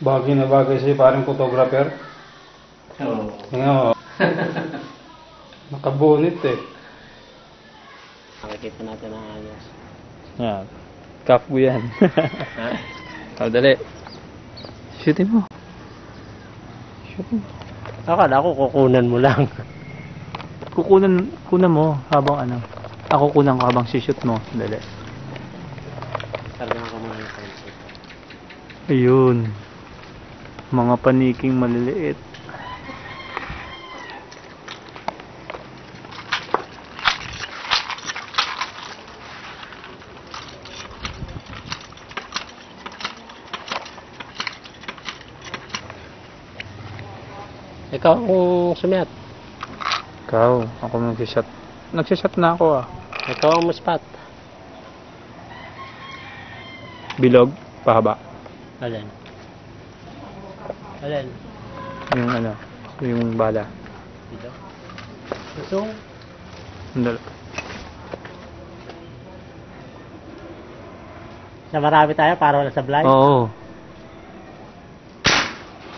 Bagay na bagay sa'yo, parang photographer. Oo. Tingnan mo. Nakabunit eh. Nakikita natin ang ayos. Yan. Kafu yan. Ha? Dali. Shootin mo. Shootin mo. Akala ko kukunan mo lang. Kunan mo habang ano. Ako kunan ko habang shoot mo. Dali. Talagang ako muna yung pencil. Ayun. Mga paniking maliliit. Ikaw ang sumiat. Ikaw, ako nag-shot. Nag-shot na ako ah. Ikaw ang muspat. Bilog, pahaba. Alin? Alin? Yung ano, yung bala. Dito? Gusto? Dali. Na marami tayo para wala sablay? Oo.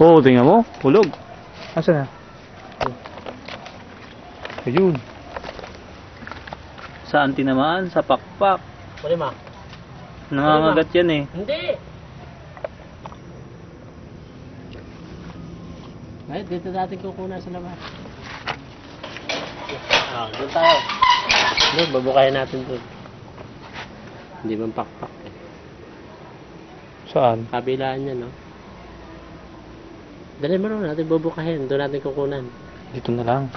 Oo, tingnan mo. Hulog. Asan na? Ayun. Saan tinamaan? Sa pakpak. Huli ma. Nangangagat yan eh. Hindi! Ay, dito natin kukunan sa labas. Ah, doon tayo. Doon, babukayan natin doon. Hindi man pakpak eh. Saan? Kabilaan niya, no? Dali mo natin bubukahin. Doon natin kukunan. Dito na lang.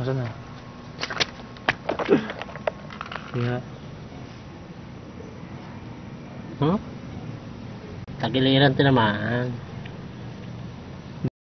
Asan na? Yeah. Huh? Tagiliran tinamaan.